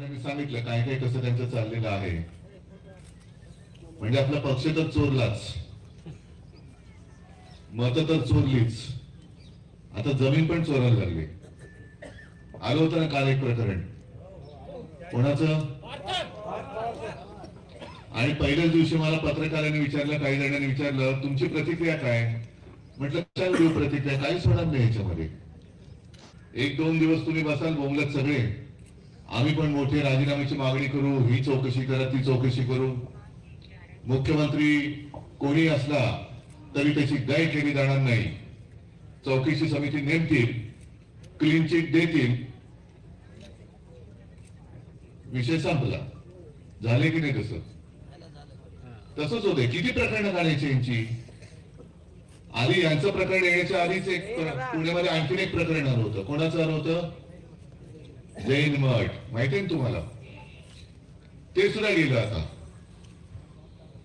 मी सांगितलं काय काय कसं त्यांचं चाललेलं आहे. म्हणजे आपला पक्ष तर चोरलाच, मत तर चोरलीच, आता जमीन पण चोरायला लागली. आलं होतं ना काल एक प्रकरण कोणाचं, आणि पहिल्याच दिवशी मला पत्रकारांनी विचारलं, काही जणांनी विचारलं तुमची प्रतिक्रिया काय. म्हटलं कशाला देऊ प्रतिक्रिया, काहीच होणार नाही याच्यामध्ये. एक दोन दिवस तुम्ही बसाल बोंबलत सगळे, आम्ही पण मोठे राजीनाम्याची मागणी करू, ही चौकशी करा, ती चौकशी करू. मुख्यमंत्री कोणी असला तरी त्याची दय केली जाणार नाही. चौकशी समिती नेमतील, क्लीन चिट देतील, विषय संपला. झाले की नाही तसं? तसंच होते. किती प्रकरणं काढायची यांची. आधी यांचं प्रकरण येण्याच्या आधीच एक पुण्यामध्ये आणखीन एक प्रकरण आलं होतं. कोणाचं आलं होतं? जैन मठ, माहितीये ना तुम्हाला. ते सुद्धा गेलं. आता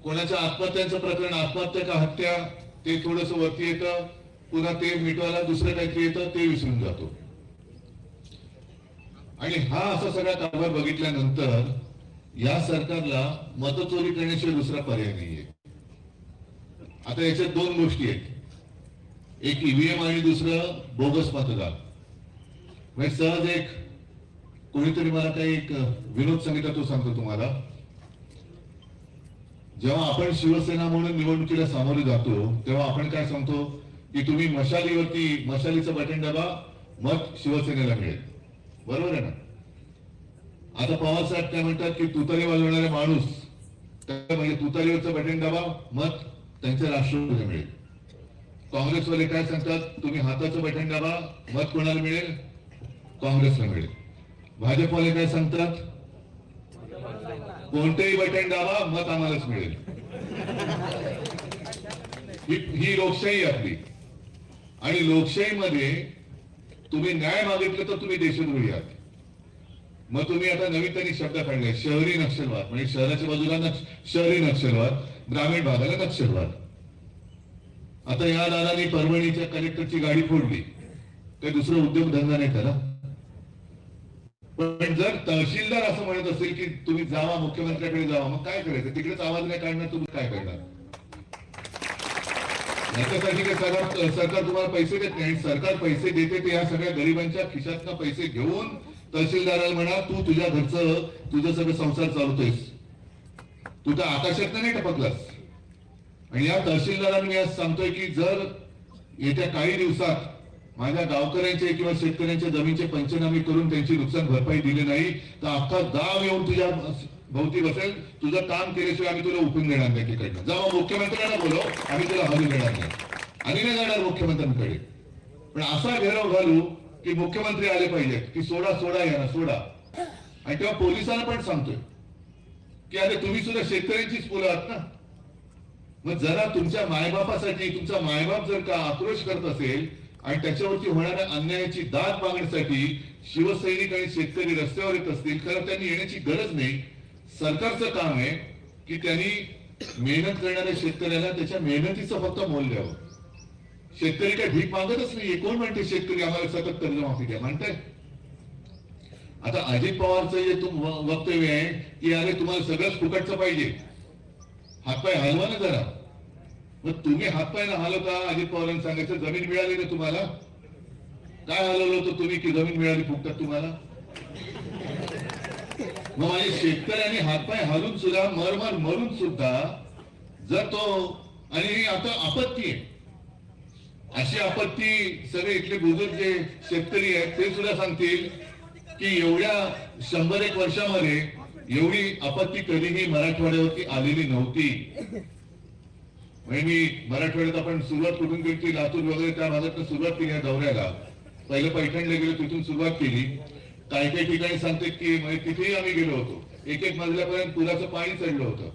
कोणाच्या आत्महत्यांचं प्रकरण, आत्महत्या का हत्या, ते थोडस वरती येतं, पुन्हा ते मिटवायला दुसरं काहीतरी येतं, ते विसरून जातो. आणि हा असा सगळा कारभार बघितल्यानंतर या सरकारला मतचोरी करण्याशिवाय दुसरा पर्याय नाहीये. आता याच्यात दोन गोष्टी आहेत, एक ईव्हीएम आणि दुसरं बोगस मतदार. म्हणजे सहज एक कोणीतरी मला काही एक विनोद सांगितला, तो सांगतो तुम्हाला. जेव्हा आपण शिवसेना म्हणून निवडणुकीला सामोरे जातो तेव्हा आपण काय सांगतो की तुम्ही मशालीवरती, मशालीचं बटन दाबा, मत शिवसेनेला मिळेल. बरोबर आहे ना. आता पवार साहेब काय म्हणतात की तुतारी वाजवणारे माणूस, म्हणजे तुतारीवरचं बटन दाबा, मत त्यांच्या राष्ट्रवादीला मिळेल. काँग्रेसवाले काय सांगतात, तुम्ही हाताचं बटन दाबा, मत कोणाला मिळेल? काँग्रेसला मिळेल. भाजपवाले काय सांगतात, कोणतेही बटन दाबा, मत आम्हालाच मिळेल. ही लोकशाही आपली. आणि लोकशाहीमध्ये तुम्ही न्याय मागितलं तर तुम्ही देशद्रोही आहात. मग तुम्ही आता नवीन तरी शब्द काढले, शहरी नक्षलवाद. म्हणजे शहराच्या बाजूला शहरी नक्षलवाद, ग्रामीण भागाला नक्षलवाद. आता या दादांनी परभणीच्या कलेक्टरची गाडी फोडली, काही दुसरं उद्योगधंदा नाही त्याला. पण जर तहसीलदार असं म्हणत असेल की तुम्ही जावा, मुख्यमंत्र्याकडे जावा, मग काय करायचं? तिकडेच आवाज नाही काढणार, तुम्ही काय करणार? याच्यासाठी काय सरकार तुम्हाला पैसे देत नाही. सरकार पैसे देते ते या सगळ्या गरिबांच्या खिशातनं पैसे घेऊन तहसीलदाराला म्हणा, तू तुझ्या घरचं तुझं सगळं संसार चालवतोयस, तू तर आकाशात नाही टपकलास. आणि या तहसीलदारांना मी आज सांगतोय की जर येत्या काही दिवसात माझ्या गावकऱ्यांचे किंवा शेतकऱ्यांच्या जमीनचे पंचनामे करून त्यांची नुकसान भरपाई दिली नाही तर अख्खा गाव येऊन तुझ्या भोवती बसेल. तुझं काम केल्याशिवाय आम्ही तुला उठून देणार नाही तिकडनं. जावा मुख्यमंत्र्यांना बोलव, आम्ही तुला हलू देणार नाही. आम्ही नाही जाणार मुख्यमंत्र्यांकडे. पण असा घेराव घालू की मुख्यमंत्री आले पाहिजेत की सोडा सोडा यांना सोडा. आणि तेव्हा पोलिसांना पण सांगतोय की अरे तुम्ही सुद्धा शेतकऱ्यांचीच मुलं आहात ना. मग जरा तुमच्या मायबापासाठी, तुमचा मायबाप जर का आक्रोश करत असेल आणि त्याच्यावरती होणाऱ्या अन्यायाची दाद मागण्यासाठी शिवसैनिक आणि शेतकरी रस्त्यावर येत असतील, खरं त्यांनी येण्याची गरज नाही. सरकारचं काम आहे की त्यांनी मेहनत करणाऱ्या शेतकऱ्याला त्याच्या मेहनतीचं फक्त मोल द्यावं. शेतकरी काय भीक मागतच नाही. कोण म्हणते शेतकरी आम्हाला सतत कर्जमाफी द्या म्हणताय? आता अजित पवारचं जे वक्तव्य आहे की अरे तुम्हाला सगळंच फुकटचं पाहिजे, हातपाय हलवा ना जरा. मग तुम्ही हातपाय ना हलवता. अजित पवारांनी सांगायचं जमीन मिळाली ना तुम्हाला, काय हलवलं होतं तुम्ही की जमीन मिळाली फुकटात तुम्हाला? मग माझे शेतकऱ्यांनी हातपाय हलून सुद्धा, मरमर मरून सुद्धा जर तो, आणि आता आपत्ती आहे, अशी आपत्ती सगळे इथले बुजुर्ग जे शेतकरी आहेत ते सुद्धा सांगतील की एवढ्या 100-1 वर्षामध्ये एवढी आपत्ती कधीही मराठवाड्यावरती आलेली नव्हती. म्हणजे मी मराठवाड्यात आपण सुरुवात कुठून केली की लातूर वगैरे त्या भागातून सुरुवात केली दौऱ्याला. पहिलं पैठणला गेलो, तिथून सुरुवात केली. काही काही ठिकाणी सांगते की तिथेही आम्ही गेलो होतो. एक मजल्यापर्यंत पुराचं पाणी चढलं होतं.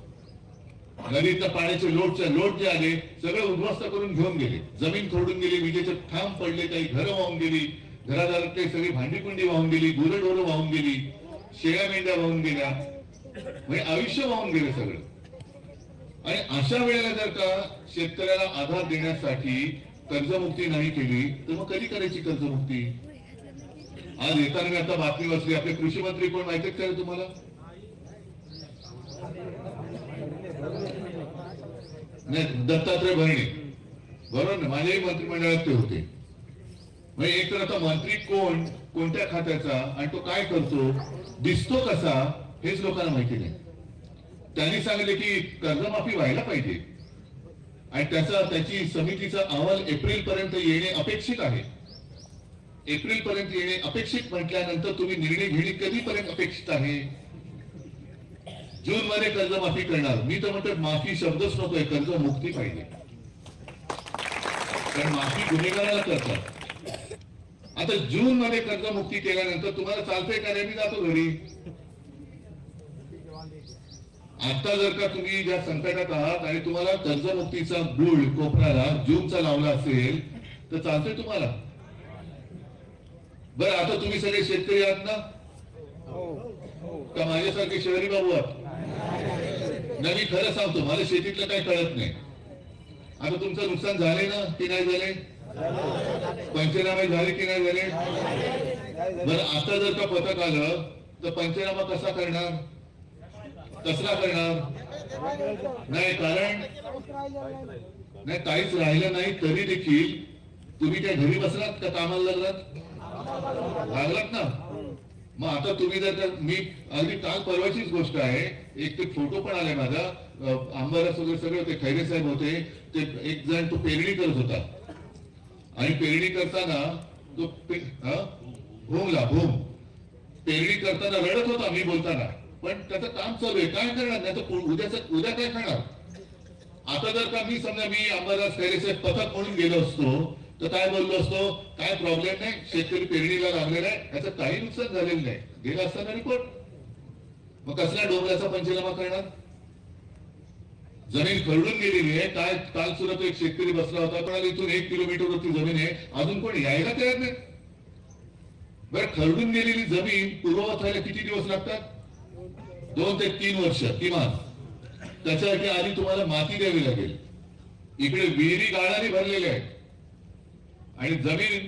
नदीतल्या पाण्याचे लोट जे आले सगळं उद्ध्वस्त करून घेऊन गेले. जमीन खोडून गेली, विजेचे खांब पडले, काही घरं वाहून गेली, घरादारात काही सगळी भांडीकुंडी वाहून गेली, गुरंढोरं वाहून गेली, शेळ्या मेंढ्या वाहून गेल्या, म्हणजे आयुष्य वाहून गेले सगळं. आणि अशा वेळेला जर का शेतकऱ्याला आधार देण्यासाठी कर्जमुक्ती नाही केली तर मग कधी करायची कर्जमुक्ती? आज येताना मी आता बातमी वाचली, आपले कृषी मंत्री कोण माहिती आहे तुम्हाला? नाही, दत्तात्रय भरणे, बरोबर ना? माझ्याही मंत्रिमंडळात ते होते. म्हणजे एक तर आता मंत्री कोण, कोणत्या खात्याचा आणि तो काय करतो, दिसतो कसा, हेच लोकांना माहिती नाही. त्यांनी सांगितले की कर्जमाफी व्हायला पाहिजे आणि त्याची समितीचा अहवाल एप्रिल पर्यंत येणे अपेक्षित आहे. एप्रिल पर्यंत येणे अपेक्षित म्हटल्यानंतर तुम्ही निर्णय घेणे कधीपर्यंत अपेक्षित आहे? जून मध्ये कर्जमाफी करणार. मी तर म्हणतो माफी शब्दच नकोय, कर्ज मुक्ती पाहिजे. कारण माफी गुन्हेगाराला करतात. आता जून मध्ये कर्जमुक्ती केल्यानंतर तुम्हाला चालतंय का? मी जातो घरी. आता जर का तुम्ही ज्या संकटात आहात आणि तुम्हाला कर्जमुक्तीचा गुळ कोपराला जूनचा लावला असेल तर चालतंय तुम्हाला? बरं, आता तुम्ही सगळे शेतकरी आहात ना? का माझ्यासारखे शहरी बाबू आहात? नाही, मी खरं सांगतो, मला शेतीतलं काही कळत नाही. आता तुमचं नुकसान झाले ना की नाही झाले? पंचनामे झाले की नाही झाले? बरं, आता जर का पथक आलं तर पंचनामा कसा करणार, कसला करणार? नाही, कारण नाही, काहीच राहिलं नाही तरी देखील तुम्ही काय घरी बसलात का कामाला लागलात ना? मग आता तुम्ही जर का, मी अगदी काल परवाचीच गोष्ट आहे, एक ते फोटो पण आलाय माझा, आंबारस वगैरे सगळे होते, खैरे साहेब होते, ते एक जण तो पेरणी करत होता आणि पेरणी करताना तो भूम पेरणी करताना रडत होता मी बोलताना, पण त्याचं काम चालू आहे, काय करणार? नाही तर उद्या काय करणार? आता जर का मी समजा मी आंबादास खैरे साहेब पथक म्हणून गेलो असतो तर काय बोललो असतो, काय प्रॉब्लेम नाही, शेतकरी पेरणीला लागलेला आहे, याचं काही नुकसान झालेलं नाही, गेला असताना रिपोर्ट. मग कसल्या डोंगराचा पंचनामा करणार? जमीन खरडून गेलेली आहे. काय काल सुद्धा तो एक शेतकरी बसला होता, पण इथून 1 किलोमीटरवरती जमीन आहे, अजून कोण यायला तयार नाही. बरं, खरडून गेलेली जमीन पूर्ववत व्हायला किती दिवस लागतात? 2 ते 3 वर्ष किमान. त्याच्यासाठी आधी तुम्हाला माती द्यावी लागेल. इकडे विहिरी गाळाने भरलेल्या आहेत आणि जमीन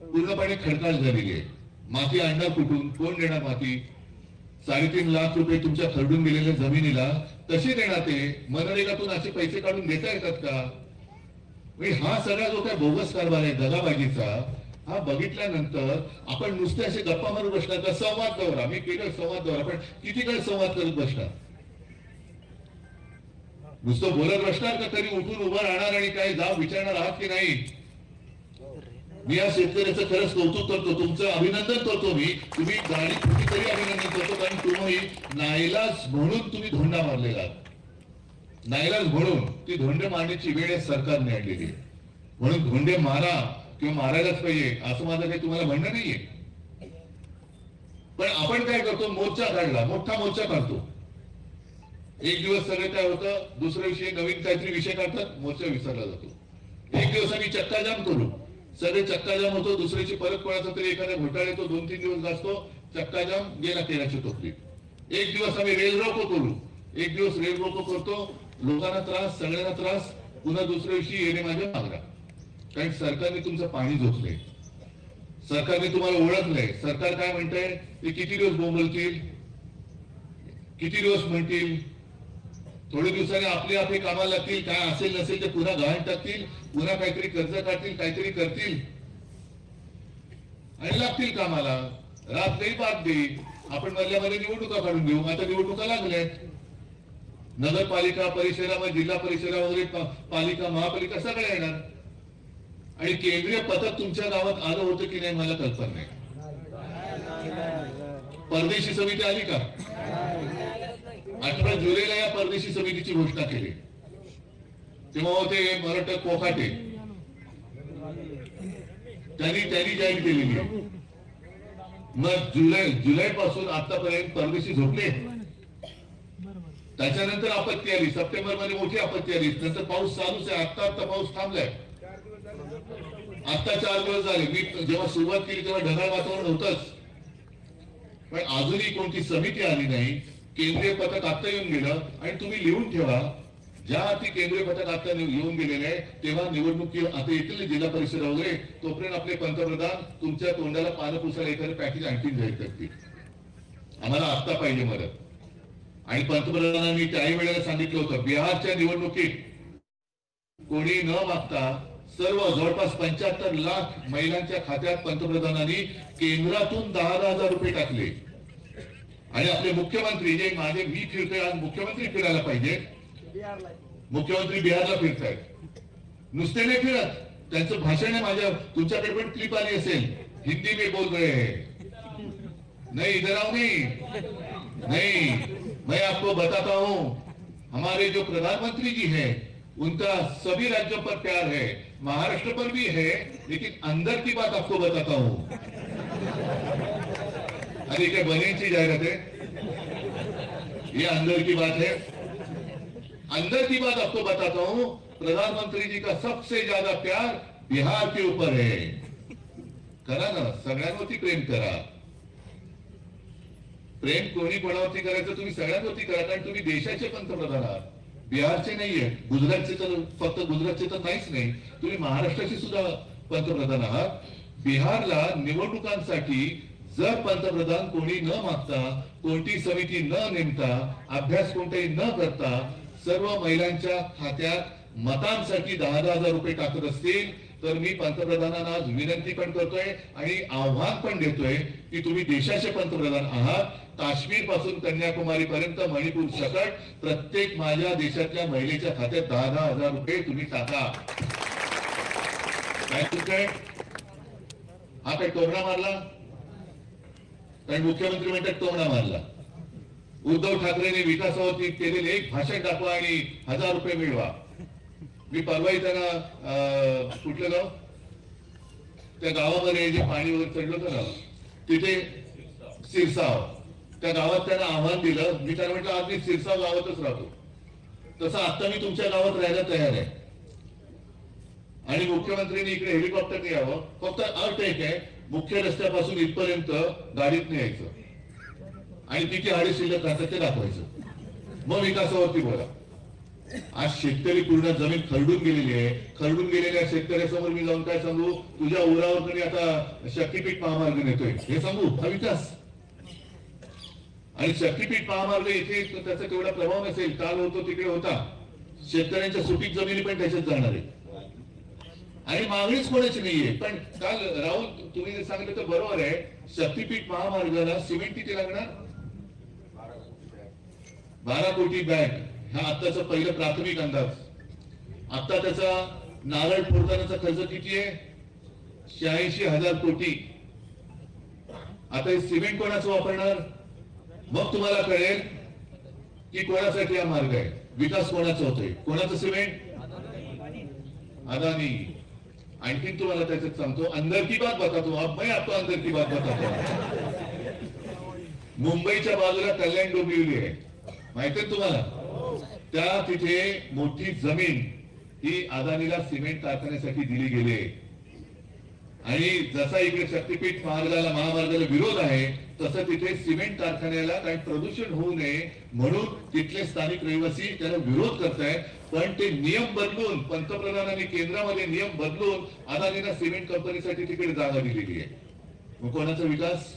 पूर्णपणे खडकाळ झालेली आहे. माती आणणार कुठून? कोण देणार माती? 3.5 लाख रुपये तुमच्या खरडून गेलेल्या जमिनीला कसे देणार ते? मनरेगातून असे पैसे काढून देता येतात का? म्हणजे हा सगळा जो काय बोगस कारभार आहे दगाबाजीचा, हा बघितल्यानंतर आपण नुसते असे गप्पा मारू बसणार का? संवाद दौरा मी केलं, संवाद दौरा, पण किती काळ संवाद करत बसणार? नुसतं बोलत बसणार का? तरी उठून उभं राहणार आणि काय जाब विचारणार आहात की नाही? मी या शेतकऱ्याचं खरंच कौतुक करतो, तुमचं अभिनंदन करतो. मी तुम्ही गाडी कुठेतरी अभिनंदन करतो, कारण तुम्ही नाईलाज म्हणून तुम्ही धोंडा मारलेला. नाईलाज म्हणून ती धोंडे मारण्याची वेळ सरकारने आणलेली आहे. म्हणून धोंडे मारा किंवा मारायलाच पाहिजे असं माझं काही तुम्हाला म्हणणं नाहीये. पण आपण काय करतो? मोर्चा काढला, मोठा मोर्चा काढतो. एक दिवस सगळे काय होतं, दुसऱ्या विषयी नवीन काहीतरी विषय काढतात, मोर्चा विसरला जातो. एक दिवस आम्ही चक्का जाम करू, सगळे चक्का जाम होतो, दुसऱ्याची परत कोणाचा तरी एखाद्या घोटाळे तो 2-3 दिवस गाजतो, चक्का जाम गेला तेलाची टोपली. एक दिवस आम्ही रेल रोको करू, एक दिवस रेल रोको करतो, लोकांना त्रास, सगळ्यांना त्रास, पुन्हा दुसऱ्या दिवशी येणे माझ्या मागणा. कारण सरकारने तुमचं पाणी झोपलंय, सरकारने तुम्हाला ओळखलंय. सरकार काय म्हणतंय ते किती दिवस बोंबलतील, किती दिवस म्हणतील, थोडे दिवसांनी आपले कामाला लागतील, काय असेल नसेल ते पुन्हा गहाण टाकतील, पुन्हा काहीतरी कर्ज काढतील, काहीतरी करतील आणि लागतील कामाला. रात नाही पाच देईल. आपण मधल्यामध्ये निवडणुका काढून घेऊ. आता निवडणुका लागल्यात, नगरपालिका परिषदामध्ये, जिल्हा परिषदा वगैरे, पालिका, महापालिका सगळ्या येणार. आणि केंद्रीय पथक तुमच्या गावात आलं होतं की नाही मला कल्पना नाही. परदेशी समिती आली का? 18 जुलैला या परदेशी समितीची घोषणा केली. तेव्हा होते मराठा कोकाटे, त्यांनी जाहीर केलेली आहे. मग जुलै पासून आतापर्यंत परदेशी झोपले. त्याच्यानंतर आपत्ती आली, सप्टेंबर मध्ये मोठी आपत्ती आली, नंतर पाऊस चालूच आहे. आता पाऊस थांबलाय, आता 4 दिवस झाले. मी जेव्हा सुरुवात केली तेव्हा ढगाळ वातावरण होतच, पण अजूनही कोणती समिती आली नाही. केंद्रीय पथक आता येऊन गेलं. आणि तुम्ही लिहून ठेवा, ज्या ती केंद्रीय पथक आता येऊन गेलेले आहे तेव्हा निवडणुकी आता येतील जिल्हा परिषद वगैरे, तोपर्यंत आपले पंतप्रधान तुमच्या तोंडाला पानं पुसायला एखादं पॅकेज आणखीन जाहीर करतील. आम्हाला आत्ता पाहिजे मदत. आणि पंतप्रधानांनी त्याही वेळेला सांगितलं होतं, बिहारच्या निवडणुकीत कोणी न मागता सर्व जवळपास 75 लाख महिलांच्या खात्यात पंतप्रधानांनी केंद्रातून 10,000 रुपये टाकले. आणि आपले मुख्यमंत्री जे मी फिरतोय आज, मुख्यमंत्री फिरायला पाहिजे. मुख्यमंत्री बिहारला फिरतायत, नुसते नाही फिरत. त्यांचं भाषण आहे, माझ्या तुमच्याकडे पण क्लिप आली असेल, हिंदी में बोल रहे हैं. नहीं इधर आओ, नहीं मैं आपको बताता हूं, हमारे जो प्रधानमंत्री जी हैं उनका सभी राज्यों पर प्यार है, महाराष्ट्र पर भी है, लेकिन अंदर की बात आपको बताता हूं. अरे क्या बनेची जाहिरात है, ये अंदर की बात है. अंदर की बात आपको बताता हूं, प्रधानमंत्री जी का सबसे ज्यादा प्यार बिहार के ऊपर है. करा ना, सगळ्यांवरती प्रेम करा. प्रेम कोणी कोणावरती करायचं, तुम्ही सगळ्यांवरती करा, कारण तुम्ही देशाचे पंतप्रधान आहात, बिहारचे नाहीये, गुजरातचे तर फक्त गुजरातचे तर नाहीच नाही, तुम्ही महाराष्ट्राचे सुद्धा पंतप्रधान आहात. बिहारला निवडणुकांसाठी जर पंतप्रधान कोणी न मागता, कोणती समिती न नेमता, अभ्यास कोणताही न करता सर्व महिलांच्या खात्यात मतांसाठी 10,000 रुपये टाकत असतील, तर मी पंतप्रधानांना आज विनंती पण करतोय आणि आव्हान पण देतोय की तुम्ही देशाचे पंतप्रधान आहात. काश्मीर पासून कन्याकुमारी पर्यंत, मणिपूर सकट प्रत्येक माझ्या देशातल्या महिलेच्या खात्यात 10,000 रुपये तुम्ही टाका. काय चुकतंय? हा काय टोमणा मारला? कारण मुख्यमंत्री म्हणतात टोमणा मारला. उद्धव ठाकरेंनी विकासावरती केलेले एक भाषण दाखवा आणि 1000 रुपये मिळवा. मी परवाही त्यांना कुठलं गाव, त्या गावामध्ये जे पाणी वगैरे चढलं होतं ना, तिथे सिरसाव, त्या गावात त्यांना आव्हान दिलं. मी त्यांना म्हटलं आज मी सिरसाव गावातच राहतो, तसं आता मी तुमच्या गावात राहायला तयार आहे. आणि मुख्यमंत्र्यांनी इकडे हेलिकॉप्टरने यावं, फक्त अट एक आहे, मुख्य रस्त्यापासून इथपर्यंत गाडीत यायचं आणि किती हाडी शिल्लक राहतात ते दाखवायचं, मग विकासावरती बोला. आज शेतकरी पूर्ण जमीन खरडून गेलेली आहे. खरडून गेलेल्या शेतकऱ्यासमोर मी जाऊन काय सांगू, तुझ्या उरावर तरी आता शक्तीपीठ महामार्ग नेतोय हे सांगू? हा विकास? आणि शक्तीपीठ महामार्ग इथे त्याचा तेवढा प्रभाव नसेल, काल होतो तिकडे होता, शेतकऱ्यांच्या सुपीक जमिनी पण त्याच्यात जाणार आहे आणि मागणीच कोणाची नाहीये. पण काल राहुल तुम्ही जे सांगितलं तर बरोबर आहे, शक्तीपीठ महामार्गाला सिमेंट किती लागणार? 12 कोटी बॅग, हा आताचा पहिला प्राथमिक अंदाज. आता त्याचा नारळ फोडतानाचा खर्च किती आहे? 86,000 कोटी. आता हे सिमेंट कोणाचं वापरणार? मग तुम्हाला कळेल की कोणासाठी हा मार्ग आहे, विकास कोणाचा होतोय. कोणाचं सिमेंट? अदानी. आणखीन तुम्हाला त्याच्यात सांगतो, अंदर की बात बतातो हूं, अब मैं आपको अंदर की बात बताता हूं. मुंबईच्या बाजूला कल्याण डोंबिवली आहे, माहितीये तुम्हाला? त्या तिथे मोठी जमीन ही अदानीला सिमेंट कारखान्यासाठी दिली गेली. आणि जसा इकडे शक्तीपीठ महामार्गाला विरोध आहे, तसं तिथे सिमेंट कारखान्याला काही प्रदूषण होऊ नये म्हणून तिथले स्थानिक रहिवासी त्याला विरोध करतायत. पण ते नियम बदलून, पंतप्रधानांनी केंद्रामध्ये नियम बदलून अदानीला सिमेंट कंपनीसाठी तिकडे जागा दिलेली आहे. मग कोणाचा विकास?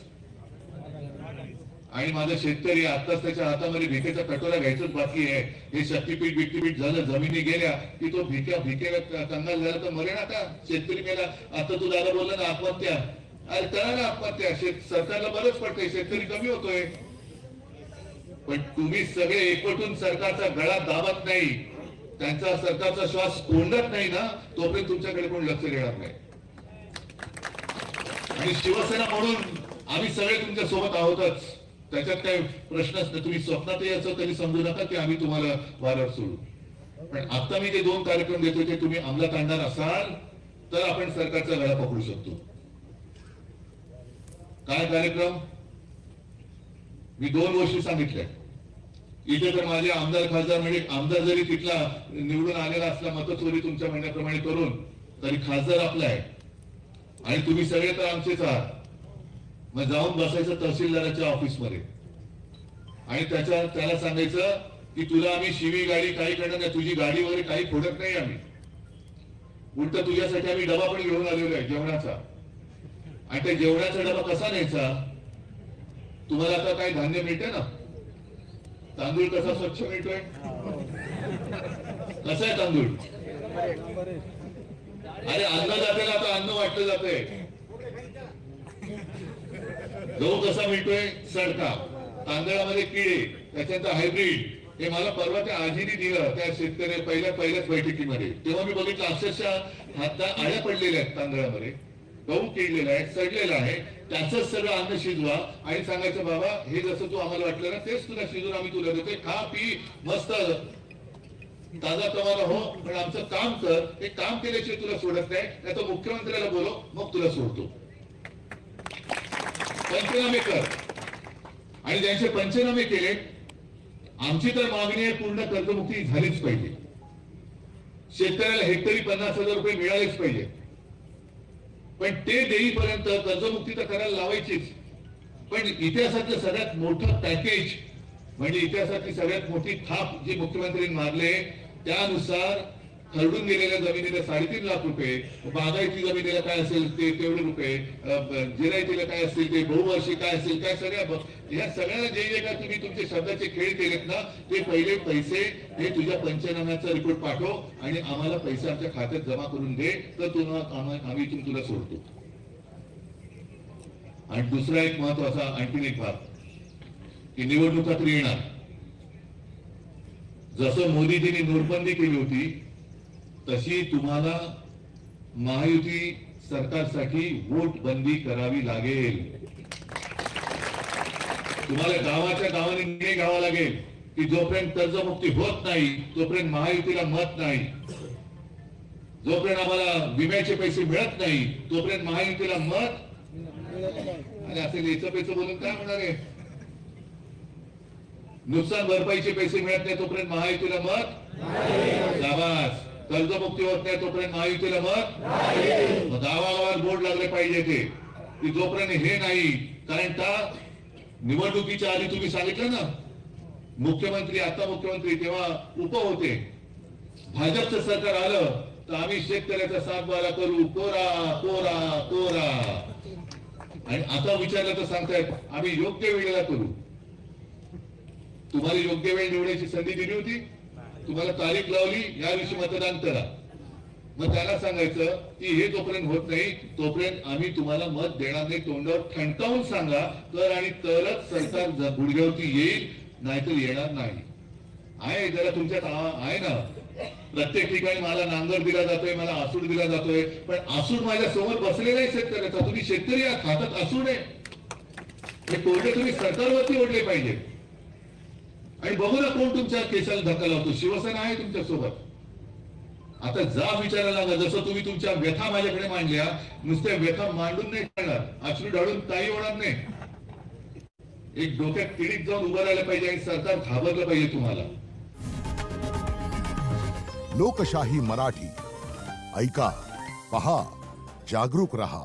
आणि माझा शेतकरी आताच त्याच्या हातामध्ये भिकेचा कटोरा घ्यायचंच बाकी आहे. हे शक्तीपीठ बिक्तीपीठ झालं, जमिनी गेल्या की तो भिकेला कंगाल झाला तर मरे ना का? शेतकरी मेला. आता तू दादा बोलला ना आत्महत्या, अरे करा ना आत्महत्या, सरकारला बरंच पडतंय, शेतकरी कमी होतोय. पण तुम्ही सगळे एकवटून सरकारचा गळा दाबत नाही, त्यांचा सरकारचा श्वास कोंडत नाही ना, तोपर्यंत तुमच्याकडे कोण लक्ष देणार नाही. आणि शिवसेना म्हणून आम्ही सगळे तुमच्या सोबत आहोतच, त्याच्यात काही प्रश्नच नाही. तुम्ही स्वप्नातही असं कधी समजू नका की आम्ही तुम्हाला वाऱ्यावर सोडू. पण आता मी जे 2 कार्यक्रम देतोय ते तुम्ही अंमलात आणणार असाल तर आपण सरकारचा गळा पकडू शकतो. काय कार्यक्रम? मी 2 गोष्टी सांगितल्या. इथे तर माझे आमदार खासदार म्हणजे आमदार जरी तिथला निवडून आलेला असला मतचोरी तुमच्या म्हणण्याप्रमाणे करून, तरी खासदार आपला आहे आणि तुम्ही सगळे तर आमचेच आहात. मग जाऊन बसायचं तहसीलदाराच्या ऑफिसमध्ये आणि त्याला सांगायचं की तुला आम्ही शिवी गाडी काही करणार नाही, तुझी गाडी वगैरे काही फोडत नाही आम्ही. उलट तुझ्यासाठी आम्ही डबा पण घेऊन आलेलो आहे जेवणाचा. आणि त्या जेवणाचा डबा कसा न्यायचा? तुम्हाला आता काही धान्य मिळते ना, तांदूळ कसा स्वच्छ मिळतोय, कसा आहे तांदूळ? अरे अन्न जाते आता अन्न वाटलं जातंय. गहू कसा मिळतोय? सडका. तांदळामध्ये किडे, त्याच्यानंतर हायब्रिड. हे मला परवा त्या आजीने दिलं त्या शेतकरी पहिल्याच बैठकीमध्ये. तेव्हा मी बघितलं अक्षरशः हातात आळ्या पडलेल्या आहेत तांदळामध्ये, गहू किडलेला आहे, सडलेला आहे. त्याच सगळं अन्न शिजवा आणि सांगायचं बाबा हे जसं तू आम्हाला वाटलं ना तेच तुला शिजून आम्ही तुला देतोय, खा पी मस्त ताजा तवाना हो, पण आमचं काम कर. हे काम केल्याशिवाय तुला सोडत नाही, नाही तर मुख्यमंत्र्याला बोलव मग तुला सोडतो. पंचनामे कर. आणि ज्यांचे पंचनामे केले, आमची तर मागणी आहे पूर्ण कर्जमुक्ती झालीच पाहिजे. शेतकऱ्याला हेक्टरी 50,000 रुपये मिळालेच पाहिजे. पण ते देईपर्यंत कर्जमुक्ती तर करायला लावायचीच. पण इतिहासातलं सगळ्यात मोठं पॅकेज म्हणजे इतिहासातली सगळ्यात मोठी थाप जी मुख्यमंत्र्यांनी मारले, त्यानुसार खरडून गेलेल्या जमिनीला 3.5 लाख रुपये, बागायती जमिनीला काय असेल ते तेवढे रुपये, जिरायतीला काय असेल ते, बहुवर्षी काय असेल काय, सगळ्या या सगळ्यांना जे काय तुम्ही तुमचे शब्दाचे खेळ केलेत ना, ते पहिले पैसे हे तुझ्या पंचनाम्याचा रिपोर्ट पाठव आणि आम्हाला पैसे आमच्या खात्यात जमा करून दे, तर आम्ही इथून तुला सोडतो. आणि दुसरा एक महत्वाचा आणखीन एक भाग की निवडणुका तर येणार. जसं मोदीजींनी नोटबंदी केली होती तशी तुम्हाला महायुती सरकारसाठी वोट बंदी करावी लागेल. तुम्हाला गावाच्या गावाने निर्णय घ्यावा लागेल की जोपर्यंत कर्जमुक्ती होत नाही तोपर्यंत महायुतीला मत नाही, जोपर्यंत आम्हाला विम्याचे पैसे मिळत नाही तोपर्यंत महायुतीला मत. आणि असे लेचं पैसे बोलून काय होणार आहे? नुकसान भरपाईचे पैसे मिळत नाही तोपर्यंत महायुतीला मत. शाबास. कर्जमुक्ती होत नाही तोपर्यंत महायुतीला मत. गावागावात बोर्ड लागले पाहिजे ते की जोपर्यंत हे नाही. कारण का निवडणुकीच्या आधी तुम्ही सांगितलं ना, मुख्यमंत्री आता मुख्यमंत्री तेव्हा उप होते, भाजपचं सरकार आलं तर आम्ही शेतकऱ्याचा सातबारा करू, कोरा कोरा कोरा. आणि आता विचारलं तर सांगतायत आम्ही योग्य वेळेला करू. तुम्हाला योग्य वेळ निवडायची संधी दिली होती, तुम्हाला तारीख लावली, या दिवशी मतदान करा. मग त्याला सांगायचं की हे जोपर्यंत होत नाही तोपर्यंत आम्ही तुम्हाला मत देणार नाही. तोंडावर ठणकावून सांगा तर, आणि तरच सरकार गुडघ्यावरती येईल, नाहीतर येणार नाही. आहे जरा तुमच्यात आहे ना, प्रत्येक ठिकाणी मला नांगर दिला जातोय, मला आसूड दिला जातोय, पण आसूड माझ्या समोर बसलेला आहे शेतकऱ्याचा. तुम्ही शेतकरी आहात, हातात आसूड आहे. हे कोरडे तुम्ही सरकारवरती ओढले पाहिजे. आणि बघू ना कोण तुमच्या केसाला धक्का लावतो. शिवसेना आहे तुमच्या सोबत. आता जा विचारायला लागा. जसं तुम्ही तुमच्या व्यथा माझ्याकडे मांडल्या, नुसत्या व्यथा मांडून नाही करणार, अश्रू ढाळून काही होणार नाही. एक डोक्यात किडीत जाऊन उभं राहायला पाहिजे आणि सरकार घाबरलं पाहिजे तुम्हाला. लोकशाही मराठी ऐका, पहा, जागरूक रहा.